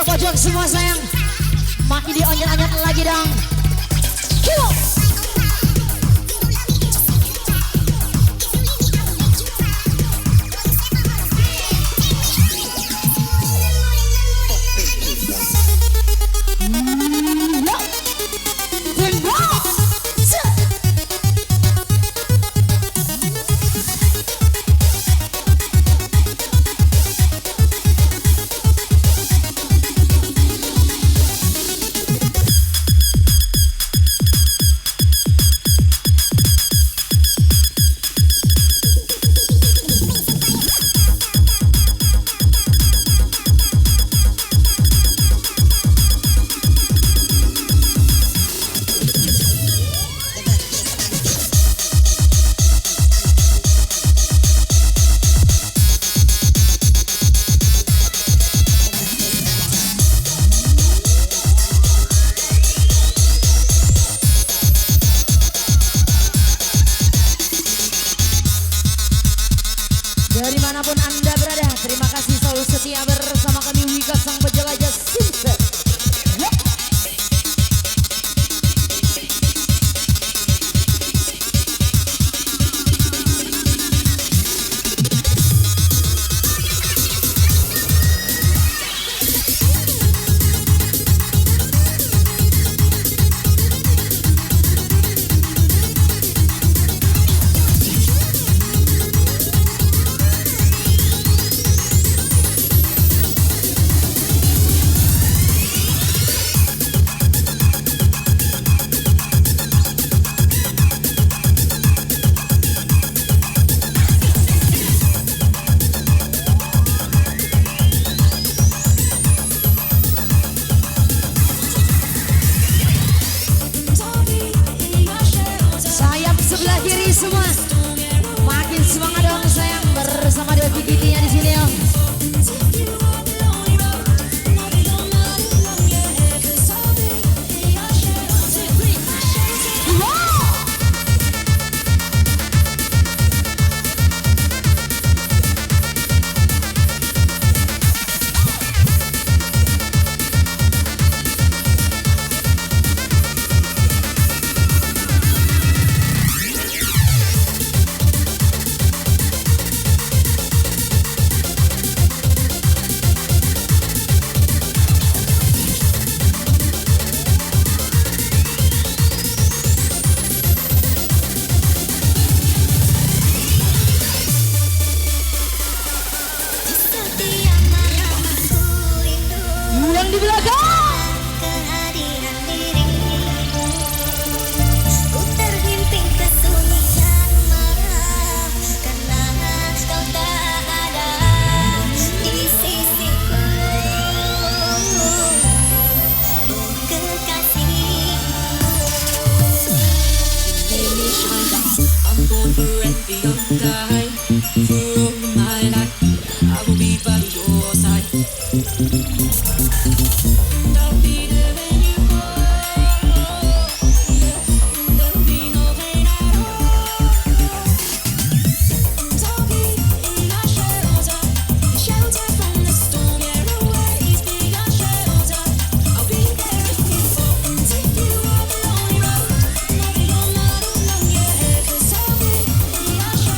pojok-pojok semua sayang. Makin dionyet-onyet lagi dong. Kilo. Dimanapun Anda berada, terima kasih selalu setia bersama kami Wika Sang Penjelajah Sunset. Sebelah kiri semua, makin semangat dong sayang bersama dua gigi-giginya di sini om. Di belakang kehadiran dirimu, ku terhimpit kesunyian marah karena kau tak ada di sisiku. Oh kekasih, I'm born for any other guy. For all my life, I will be by your side. I'll be there when you call. There'll be no pain at all. I'll be in your shelter from the storm. Yeah, always be your shelter. I'll be there if you fall. Take you off a lonely road. No, you don't matter, no, yeah. 'Cause I'll be in your shelter.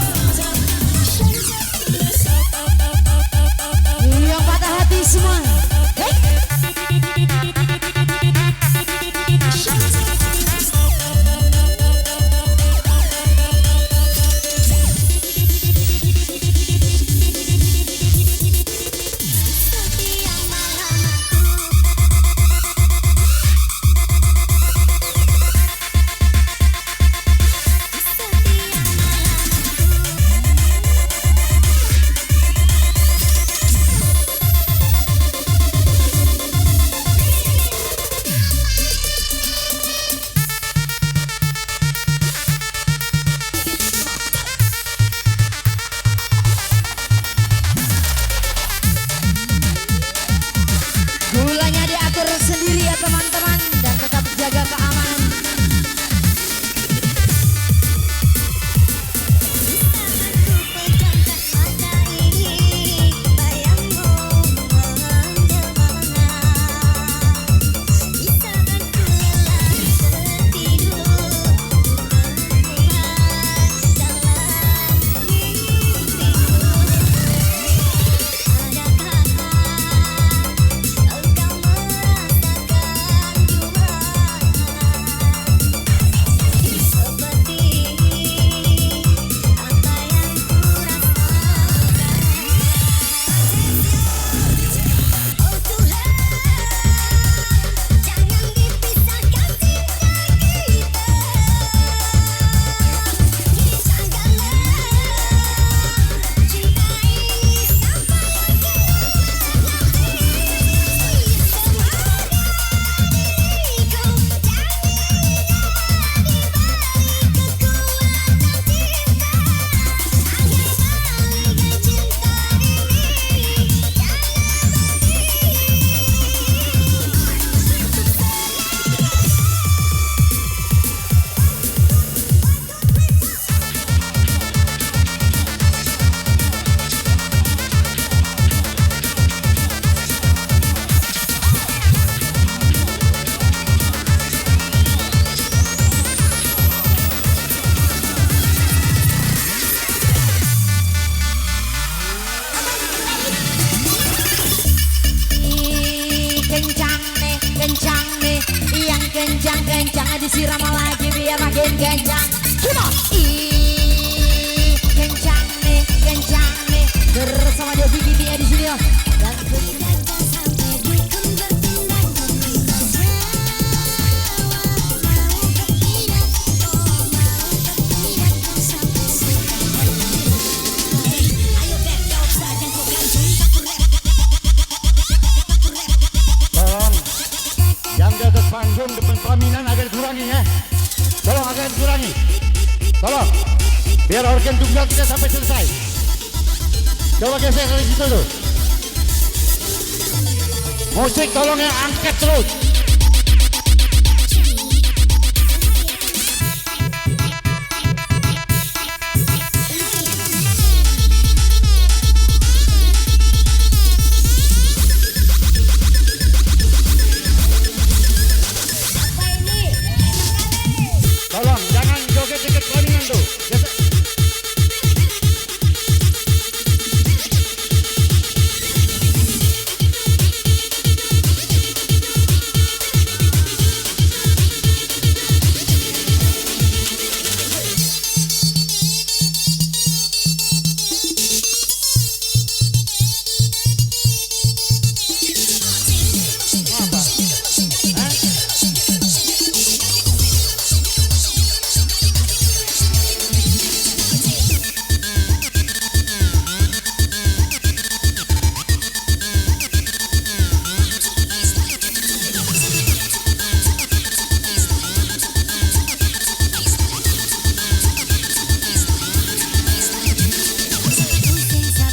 irama lagi biar makin kencang. Coba ih kencang nih bersama Devi Gitia di sini. Dan Sampai dukun bertindak ayo bet jawab saja bukan Tolong yang di atas panggung depan pelaminan agak dikurangi ya. Tolong agak dikurangi. Tolong biar organ tunggal kita sampai selesai. Coba geser dari situ tuh. Musik tolong ya angkat terus. Tolong jangan joget dekat pelaminan tuh. Geser.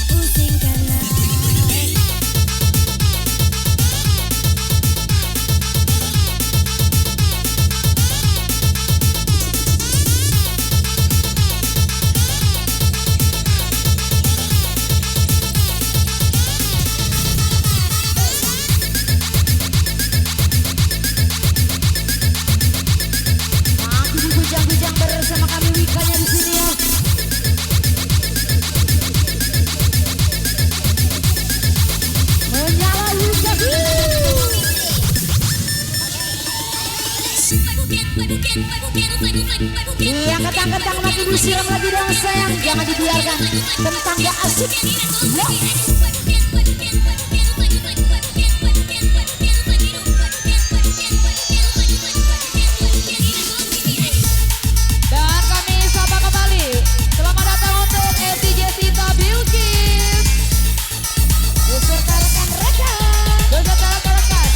pusing karena makin dibujang-bujang bersama kami Wikanya di sini ya. Menyala Wika. Yang ketang-ketang makin disiram lagi dong sayang. Jangan dibiarkan tentang gak asik. Dan kami sapa kembali. Selamat datang untuk FDJ Sinta Bilkis beserta rekan-rekan. Beserta rekan-rekan.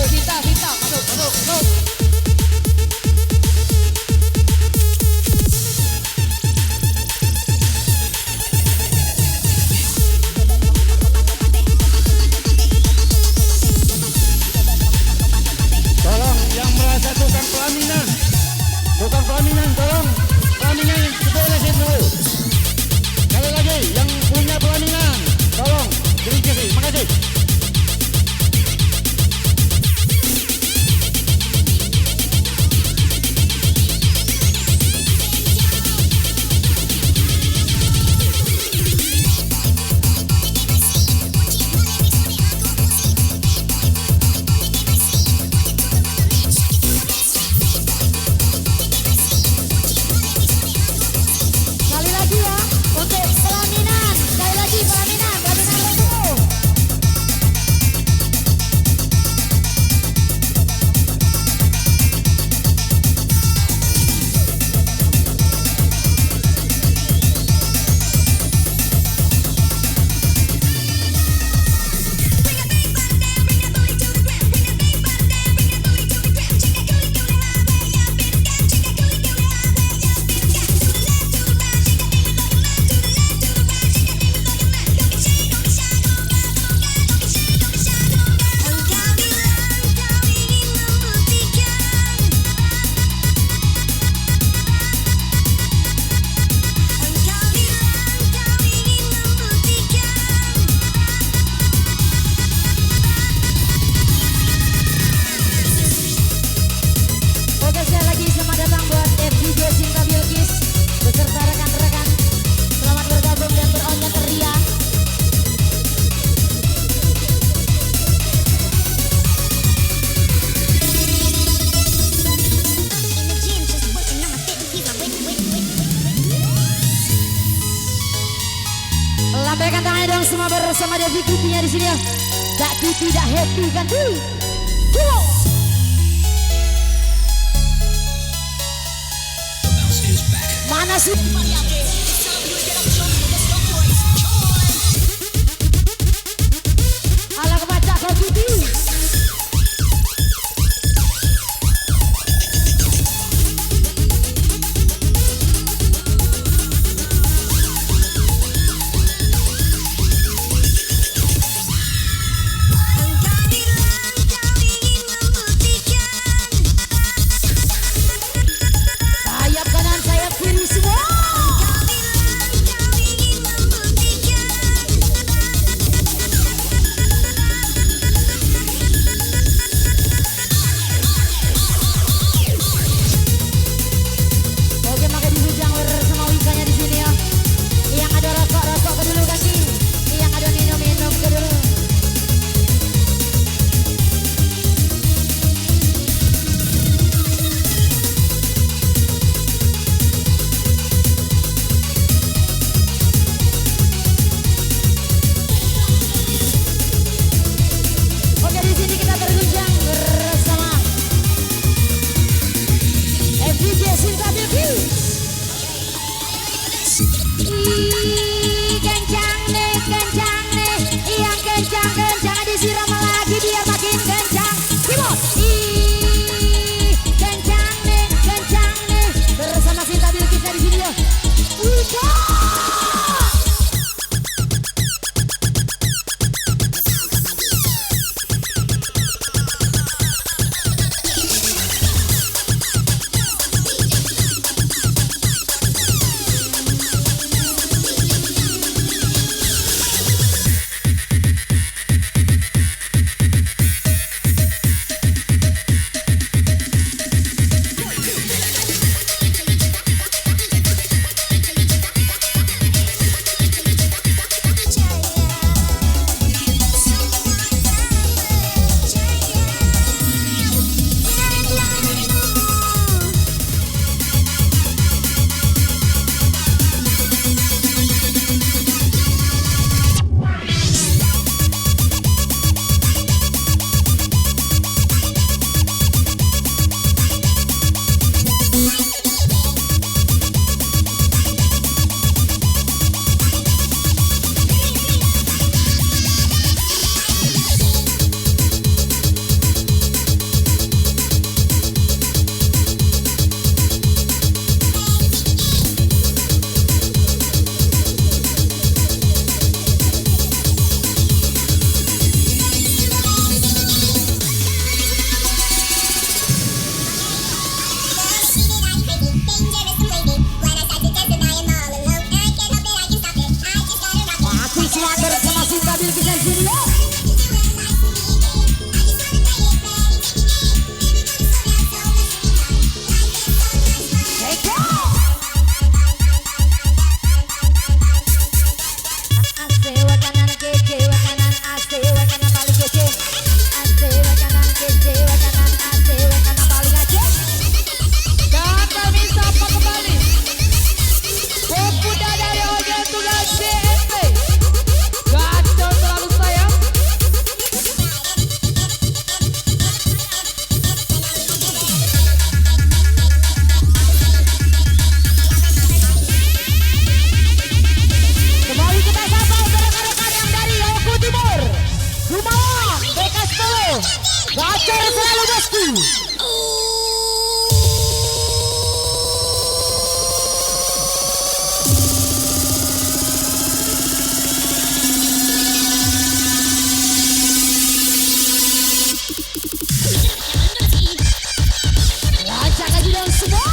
Sinta, masuk. bersama Devi Kitinya di sini ya. Tak tidak happy kan tuh. Yo. Mana sih? Ala kebaca kau Kiti. Sayap kanan, sayap kiri semua. Oke, maka dibujang bersama Wikanya di sini ya. Yang ada rokok ke dulu kasih. Yang ada minum ke dulu. Oke, di sini kita berbincang bersama FVJ Sinta Bilki. Kencang nih, yang kencang disiram lagi biar makin kencang. Keyboard. Kencang nih, bersama Sinta Bilki di sini ya. Wika. Masih semangat bersama Sinta Bilki di sini ya. Hey, go! Asewa kanan kece, wa kanan asewa kanan paling kece. Asewa kanan kece, wa kanan asewa kanan paling kece. Kata Misapa kembali. Pemuda dari Ojen Tugas CMP. Gacor selalu sayang. Kembali kita sapa rekan-rekan yang dari Oku Timur, Rumah, Bekas Tolo, Gacor selalu bosku. Lacak aja dong semua.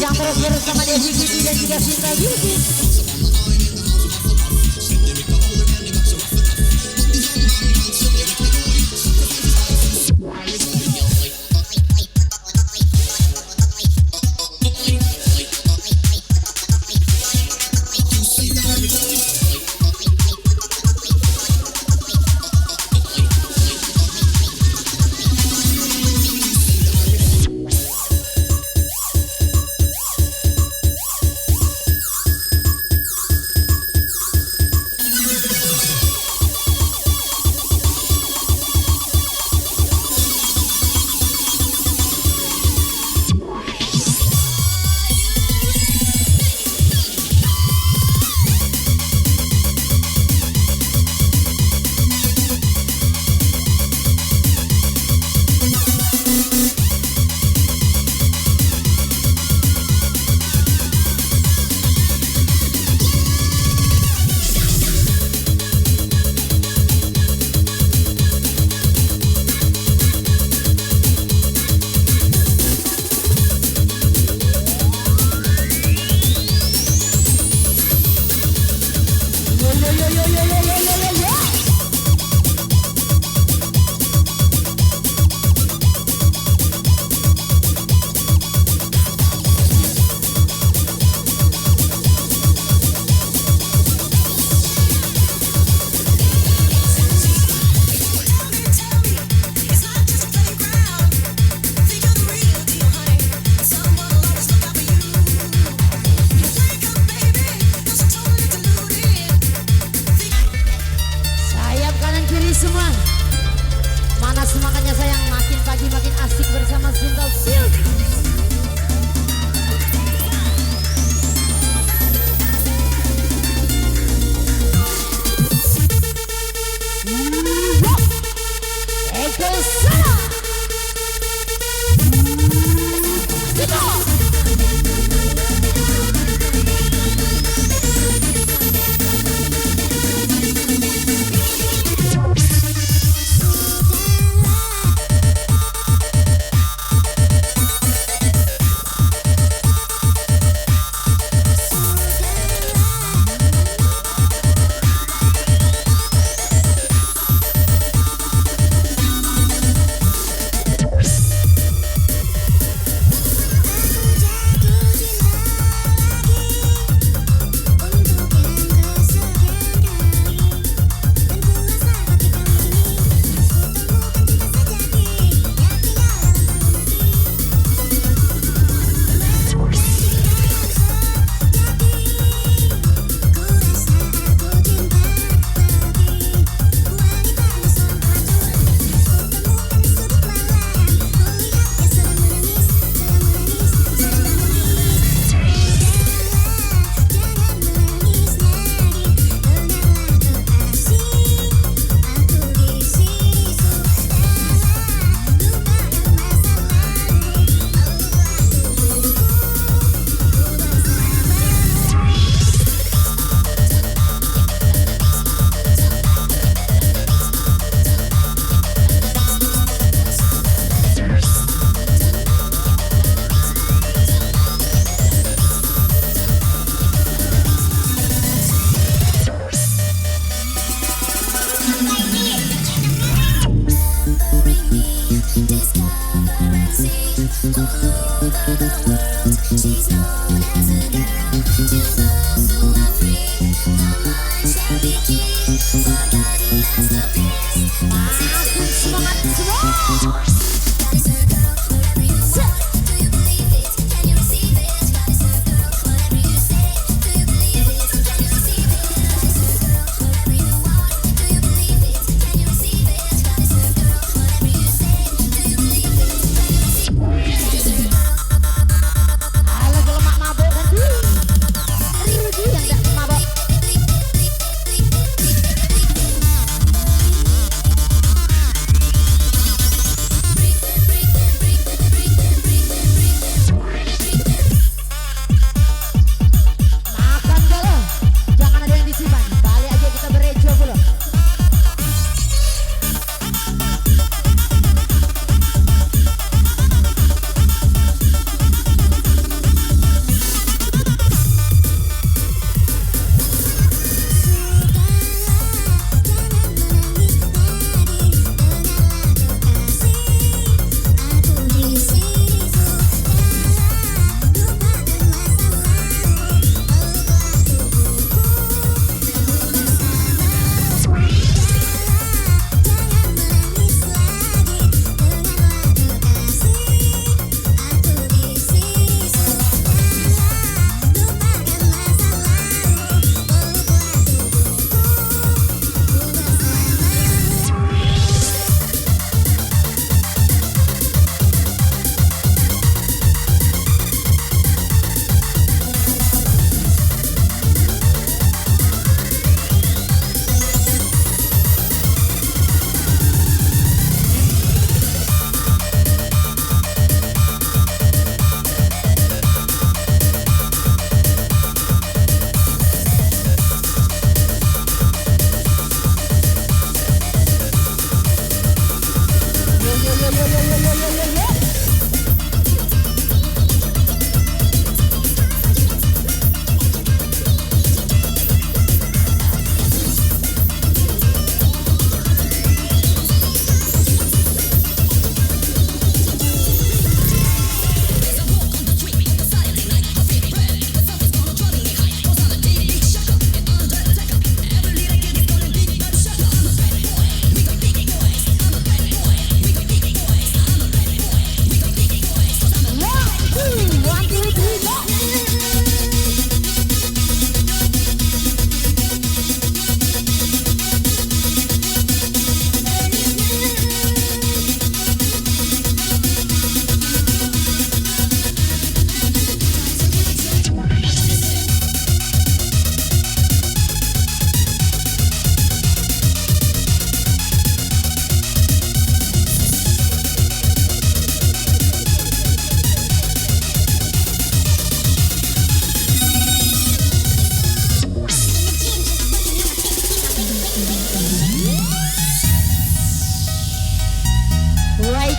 Yang terus bersama Devi Giti dan juga Sinta Giti. Semua mana semangatnya sayang, makin pagi makin asik bersama Sinta Silk. Eko sana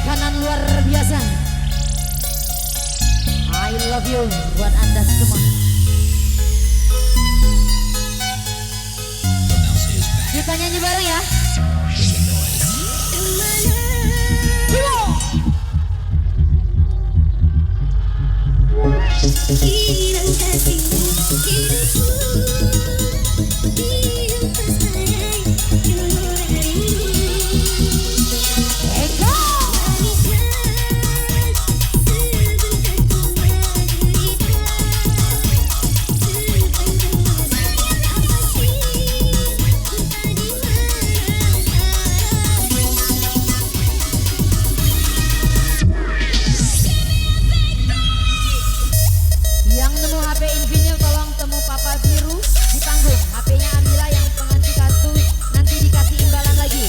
Kanan luar biasa. I love you buat Anda semua. Kita nyanyi bareng ya. Hilang kasihmu, hidupku, hidup bersayang, keluar darimu. Eko. Yang nemu HP Infinil tolong temu Papa Biru di panggung. HP-nya ambillah yang pengganti kartu, nanti dikasih imbalan lagi.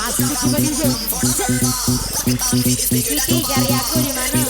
Asik juga DJ. Kiki cari aku di mana?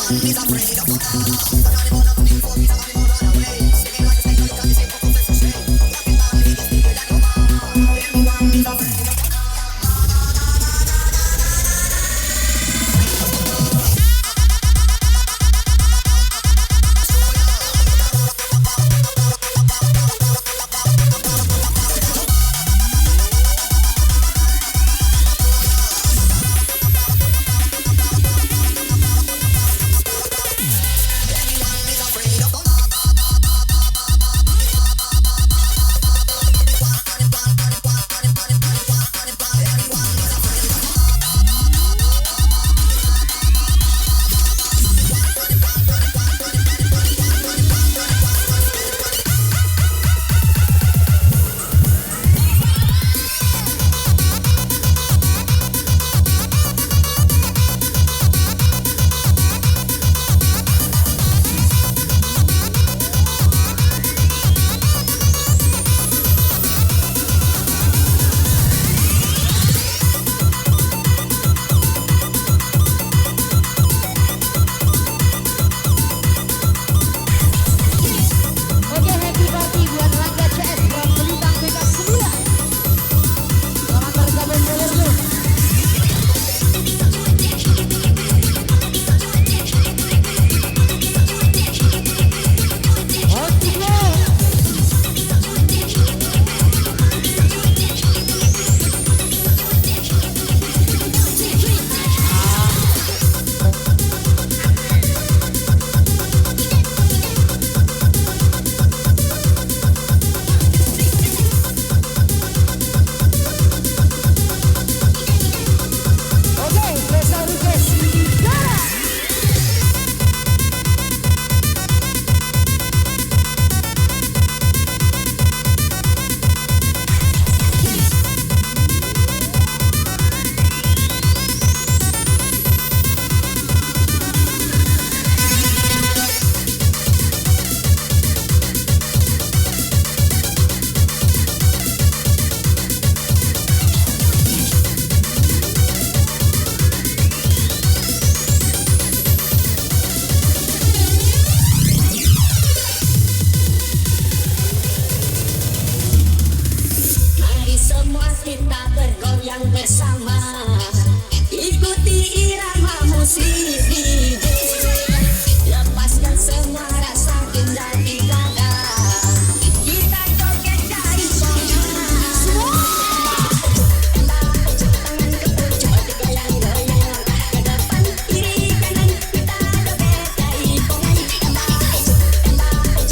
semua kita bergoyang bersama. Ikuti irama musik DJ. Lepaskan semua rasa gundah di dada. Kita joget dari bawah. Tangan ke pucuk digoyang-goyang. Ke depan kiri kanan kita joget dari bawah.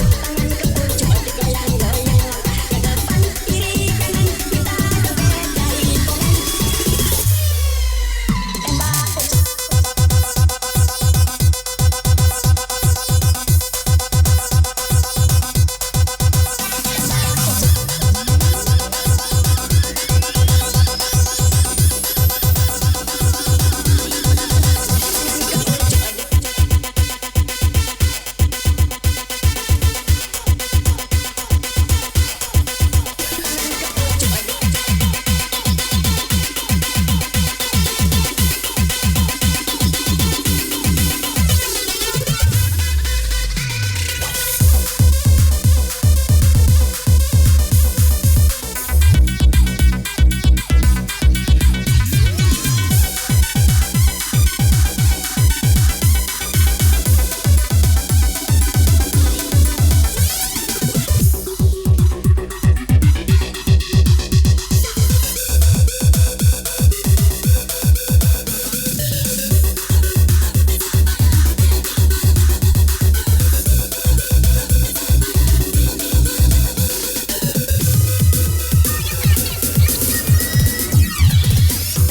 Tangan ke pucuk digoyang-goyang. Ke depan kiri kanan kita joget dari bawah.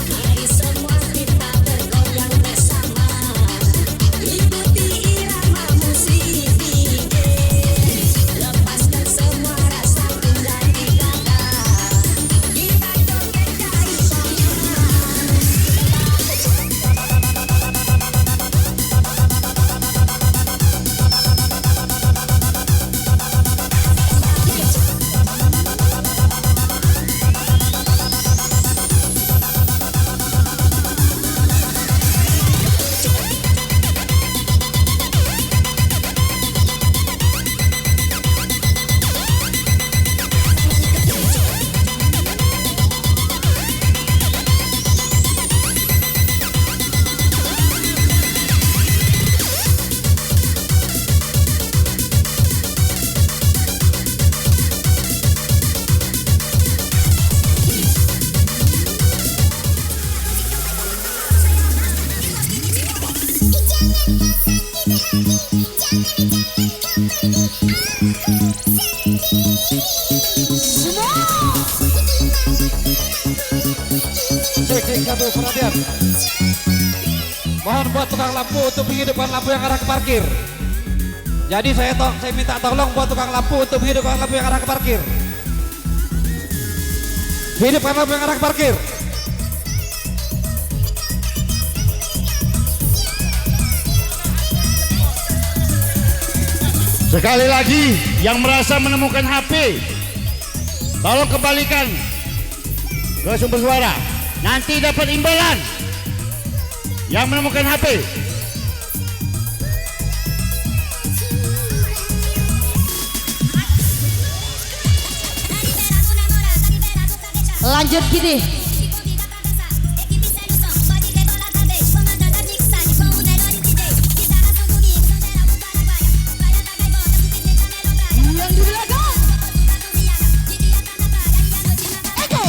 Mari semua kita bergoyang bersama. Ikuti irama musik DJ. Lepaskan semua rasa gundah di dada. Kita joget dari Cek satu perhatian. Mohon buat tukang lampu untuk menghidupkan lampu yang arah ke parkir. Jadi saya minta tolong buat tukang lampu untuk menghidupkan lampu yang arah ke parkir. Hidupkan lampu yang arah ke parkir. Sekali lagi, yang merasa menemukan HP, tolong kembalikan ke sumber suara. Nanti dapat imbalan. Yang menemukan HP, Lanjut gini. Yang di belakang. Eko.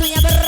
waktunya